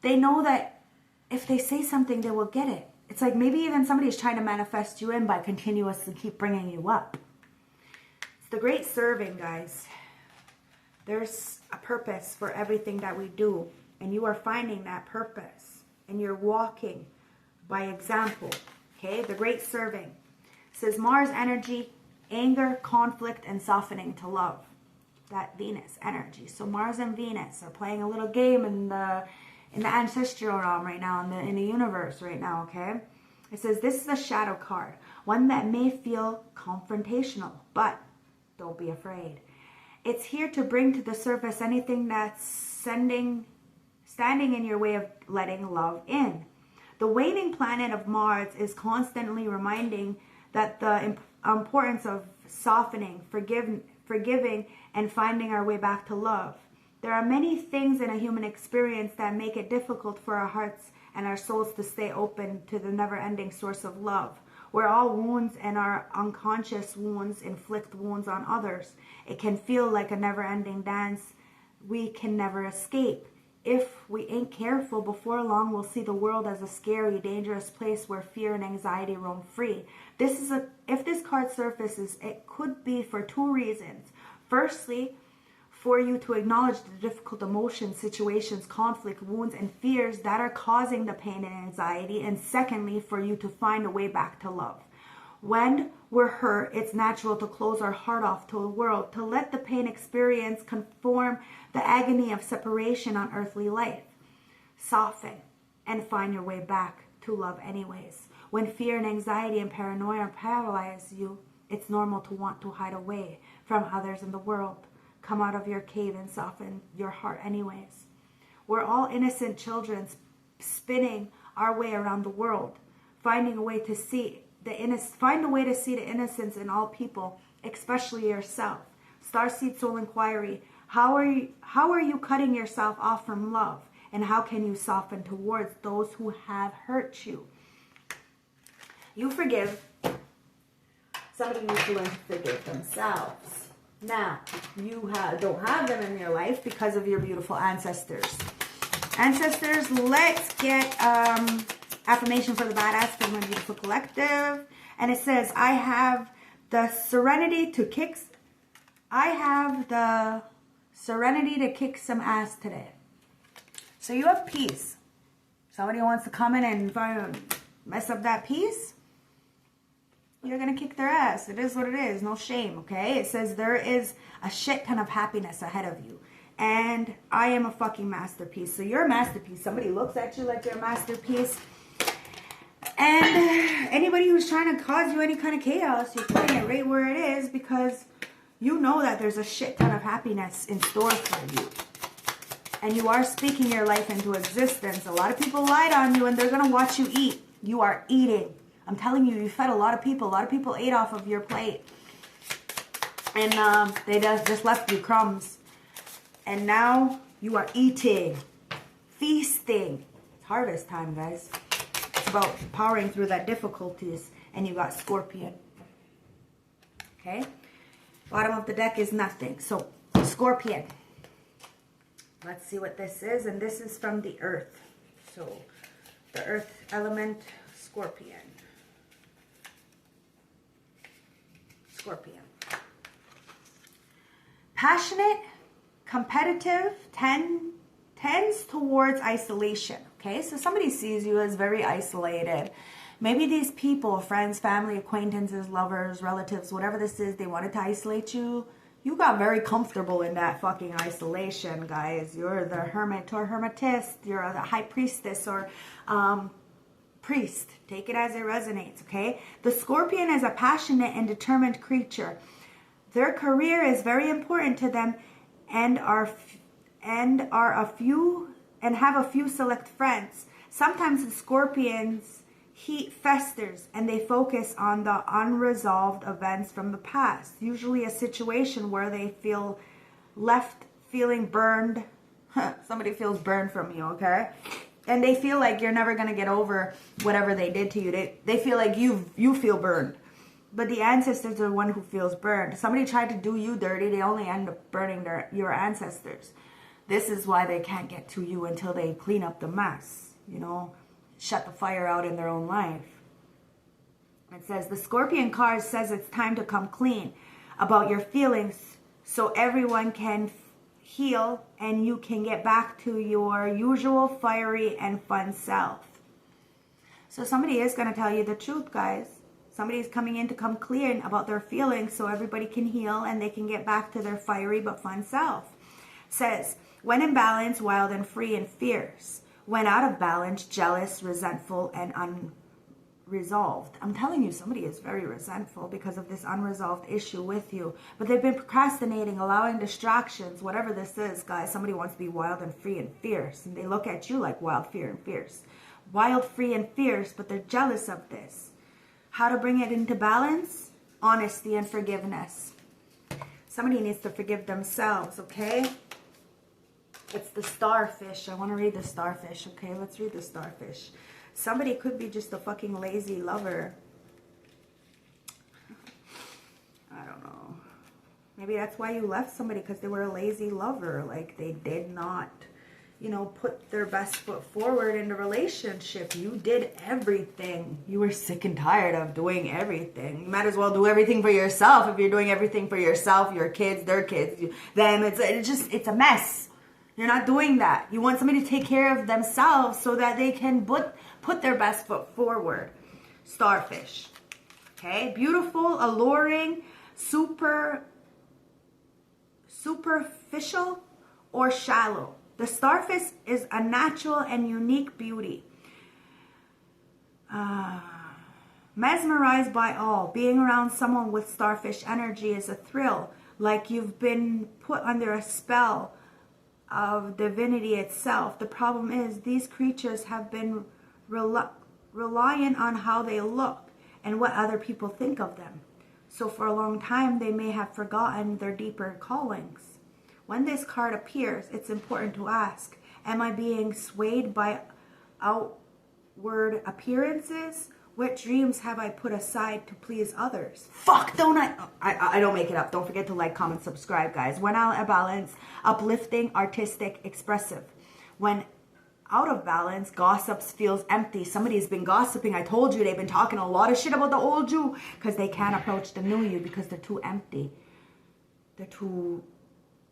They know that if they say something, they will get it. It's like maybe even somebody's trying to manifest you in by continuously keep bringing you up. It's the great serving, guys. There's a purpose for everything that we do, and you are finding that purpose, and you're walking by example. Okay, the great serving. It says Mars energy, anger, conflict, and softening to love. That Venus energy. So Mars and Venus are playing a little game in the ancestral realm right now, in the universe right now. Okay, it says this is a shadow card, one that may feel confrontational, but don't be afraid. It's here to bring to the surface anything that's standing in your way of letting love in. The waning planet of Mars is constantly reminding that the importance of softening, forgiving, and finding our way back to love. There are many things in a human experience that make it difficult for our hearts and our souls to stay open to the never-ending source of love. Where all wounds and our unconscious wounds inflict wounds on others, it can feel like a never-ending dance we can never escape. If we ain't careful, before long we'll see the world as a scary, dangerous place where fear and anxiety roam free. If this card surfaces, it could be for 2 reasons. Firstly, for you to acknowledge the difficult emotions, situations, conflict, wounds, and fears that are causing the pain and anxiety. And secondly, for you to find a way back to love. When we're hurt, it's natural to close our heart off to the world, to let the pain experience conform the agony of separation on earthly life. Soften and find your way back to love anyways. When fear and anxiety and paranoia paralyze you, it's normal to want to hide away from others in the world. Come out of your cave and soften your heart anyways. We're all innocent children spinning our way around the world, finding a way to see the innocence in all people, especially yourself. Starseed Soul Inquiry. How are you cutting yourself off from love? And how can you soften towards those who have hurt you? You forgive. Somebody needs to learn to forgive themselves. Now, you don't have them in your life because of your beautiful ancestors. Ancestors, let's get affirmation for the badass from my beautiful collective. And it says, I have the serenity to kick some ass today. So you have peace. Somebody wants to come in and mess up that peace, you're going to kick their ass. It is what it is. No shame, okay? It says there is a shit ton of happiness ahead of you. And I am a fucking masterpiece. So you're a masterpiece. Somebody looks at you like you're a masterpiece. And anybody who's trying to cause you any kind of chaos, you're putting it right where it is because you know that there's a shit ton of happiness in store for you. And you are speaking your life into existence. A lot of people lied on you and they're going to watch you eat. You are eating I'm telling you, you fed a lot of people. A lot of people ate off of your plate. And they just left you crumbs. And now you are eating, feasting. It's harvest time, guys. It's about powering through that difficulties. And you got Scorpion. Okay? Bottom of the deck is nothing. So, Scorpion. Let's see what this is. And this is from the Earth. So, the Earth element, Scorpion. Scorpion. Passionate, competitive, tends towards isolation. Okay, so somebody sees you as very isolated. Maybe these people, friends, family, acquaintances, lovers, relatives, whatever this is, they wanted to isolate you. You got very comfortable in that fucking isolation, guys. You're the hermit or hermetist. You're the high priestess or priest. Take it as it resonates, okay? The Scorpion is a passionate and determined creature. Their career is very important to them and have a few select friends. Sometimes the Scorpion's heat festers and they focus on the unresolved events from the past. Usually a situation where they feel left feeling burned. Somebody feels burned from you, okay? And they feel like you're never going to get over whatever they did to you. They feel like you feel burned. But the ancestors are the one who feels burned. Somebody tried to do you dirty. They only end up burning your ancestors. This is why they can't get to you until they clean up the mess. You know, shut the fire out in their own life. It says, the Scorpion card says it's time to come clean about your feelings so everyone can heal and you can get back to your usual fiery and fun self. So somebody is going to tell you the truth, guys. Somebody is coming in to come clean about their feelings so everybody can heal and they can get back to their fiery but fun self. It says, when in balance, wild and free and fierce. When out of balance, jealous, resentful, and unresolved. I'm telling you, somebody is very resentful because of this unresolved issue with you. But they've been procrastinating, allowing distractions, whatever this is, guys. Somebody wants to be wild and free and fierce. And they look at you like wild, fear, and fierce. Wild, free, and fierce, but they're jealous of this. How to bring it into balance? Honesty and forgiveness. Somebody needs to forgive themselves, okay? It's the starfish. I want to read the starfish, okay? Let's read the starfish. Somebody could be just a fucking lazy lover. I don't know. Maybe that's why you left somebody, because they were a lazy lover. Like, they did not, you know, put their best foot forward in the relationship. You did everything. You were sick and tired of doing everything. You might as well do everything for yourself. If you're doing everything for yourself, your kids, their kids, them, it's a mess. You're not doing that. You want somebody to take care of themselves so that they can put their best foot forward. Starfish. Okay? Beautiful, alluring, superficial, or shallow. The starfish is a natural and unique beauty. Mesmerized by all. Being around someone with starfish energy is a thrill. Like you've been put under a spell of divinity itself. The problem is these creatures have been reliant on how they look and what other people think of them. So for a long time they may have forgotten their deeper callings. When this card appears, it's important to ask, am I being swayed by outward appearances? What dreams have I put aside to please others? Fuck, don't I don't make it up. Don't forget to like, comment, subscribe, guys. When out of balance, uplifting, artistic, expressive. When out of balance, gossips, feels empty. Somebody's been gossiping. I told you they've been talking a lot of shit about the old you because they can't approach the new you because they're too empty. They're too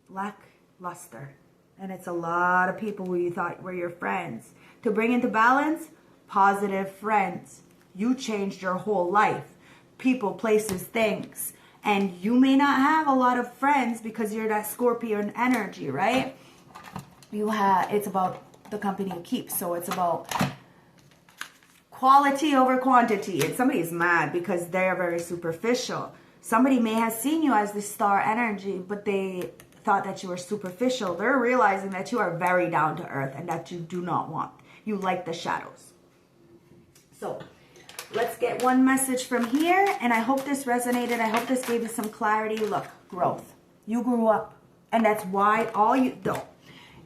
lackluster. And it's a lot of people who you thought were your friends. To bring into balance, positive friends. You changed your whole life. People, places, things. And you may not have a lot of friends because you're that Scorpion energy, right? It's about the company you keep. So it's about quality over quantity. And somebody's mad because they're very superficial. Somebody may have seen you as the star energy, but they thought that you were superficial. They're realizing that you are very down to earth and that you do not want. You like the shadows. So Let's get one message from here, and I hope this resonated. I hope this gave you some clarity. Look, growth. You grew up, and that's why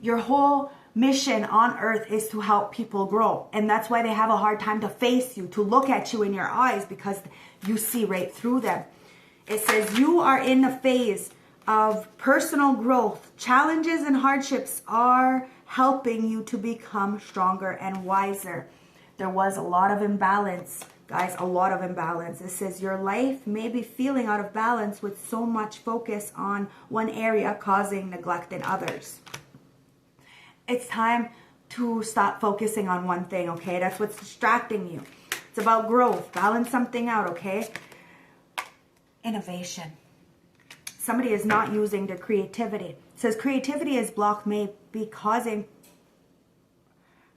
your whole mission on earth is to help people grow, and that's why they have a hard time to face you, to look at you in your eyes, because you see right through them. It says you are in a phase of personal growth. Challenges and hardships are helping you to become stronger and wiser. There was a lot of imbalance, guys, a lot of imbalance. It says your life may be feeling out of balance with so much focus on one area causing neglect in others. It's time to stop focusing on one thing, okay? That's what's distracting you. It's about growth. Balance something out, okay? Innovation. Somebody is not using their creativity. It says creativity is blocked, may be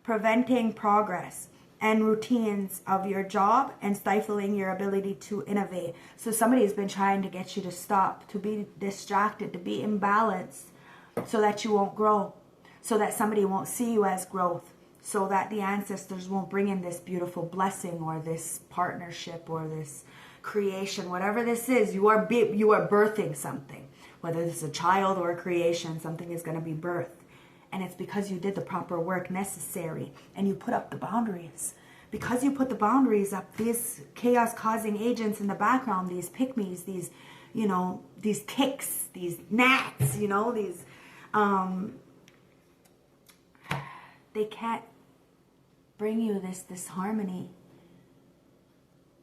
preventing progress and routines of your job and stifling your ability to innovate. So somebody has been trying to get you to stop, to be distracted, to be imbalanced, so that you won't grow, so that somebody won't see you as growth, so that the ancestors won't bring in this beautiful blessing or this partnership or this creation, whatever this is. You are birthing something, whether this is a child or a creation. Something is going to be birthed, and it's because you did the proper work necessary and you put up the boundaries. Because you put the boundaries up, these chaos causing agents in the background, these pygmies, these, you know, these ticks, these gnats, you know, these they can't bring you this disharmony.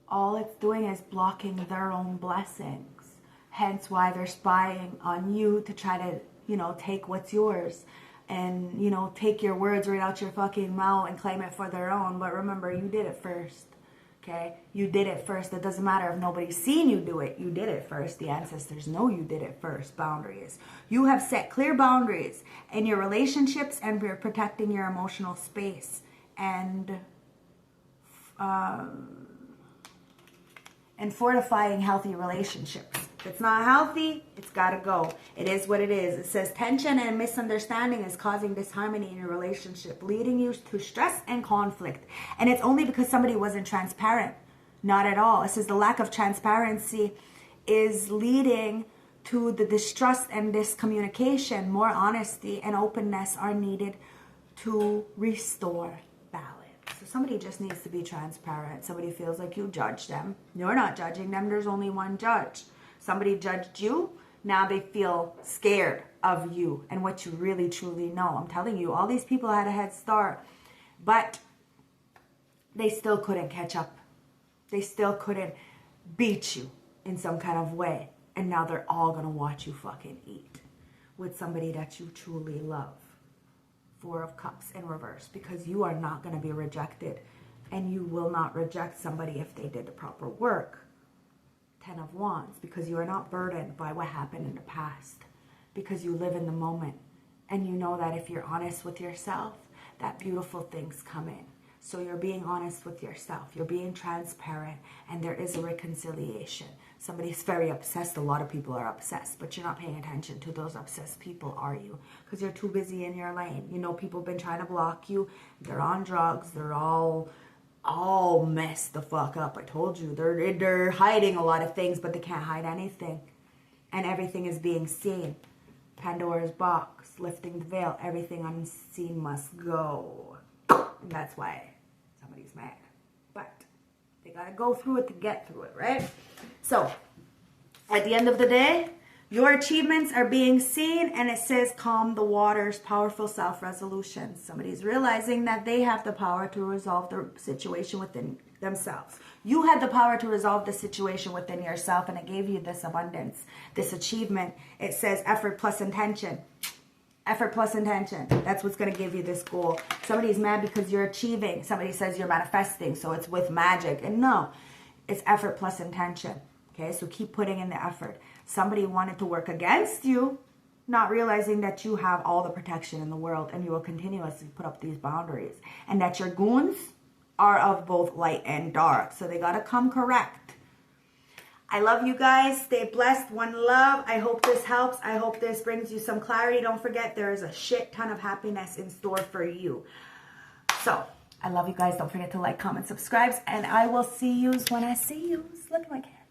All it's doing is blocking their own blessings. Hence why they're spying on you to try to, you know, take what's yours. And, you know, take your words right out your fucking mouth and claim it for their own. But remember, you did it first. Okay? You did it first. It doesn't matter if nobody's seen you do it. You did it first. The ancestors know you did it first. Boundaries. You have set clear boundaries in your relationships, and you're protecting your emotional space. And fortifying healthy relationships. If it's not healthy, it's got to go. It is what it is. It says tension and misunderstanding is causing disharmony in your relationship, leading you to stress and conflict. And it's only because somebody wasn't transparent. Not at all. It says the lack of transparency is leading to the distrust and miscommunication. More honesty and openness are needed to restore balance. So somebody just needs to be transparent. Somebody feels like you judge them. You're not judging them. There's only one judge. Somebody judged you. Now they feel scared of you and what you really truly know. I'm telling you, all these people had a head start, but they still couldn't catch up. They still couldn't beat you in some kind of way. And now they're all going to watch you fucking eat with somebody that you truly love. Four of Cups in reverse, because you are not going to be rejected, and you will not reject somebody if they did the proper work. 10 of Wands, because you are not burdened by what happened in the past, because you live in the moment, and you know that if you're honest with yourself, that beautiful things come in. So you're being honest with yourself, you're being transparent, and there is a reconciliation. Somebody's very obsessed. A lot of people are obsessed, but you're not paying attention to those obsessed people, are you? Because you're too busy in your lane. You know, people have been trying to block you. They're on drugs. They're all messed the fuck up. I told you, they're hiding a lot of things, but they can't hide anything. And everything is being seen. Pandora's box, lifting the veil. Everything unseen must go. And that's why somebody's mad. But they gotta go through it to get through it, right? So, at the end of the day, your achievements are being seen, and it says calm the waters, powerful self-resolution. Somebody's realizing that they have the power to resolve the situation within themselves. You had the power to resolve the situation within yourself, and it gave you this abundance, this achievement. It says effort plus intention. Effort plus intention. That's what's going to give you this goal. Somebody's mad because you're achieving. Somebody says you're manifesting, so it's with magic. And no, it's effort plus intention. Okay, so keep putting in the effort. Somebody wanted to work against you, not realizing that you have all the protection in the world, and you will continuously put up these boundaries. And that your goons are of both light and dark. So they got to come correct. I love you guys. Stay blessed. One love. I hope this helps. I hope this brings you some clarity. Don't forget, there is a shit ton of happiness in store for you. So, I love you guys. Don't forget to like, comment, subscribe, and I will see you when I see you. Look at my camera.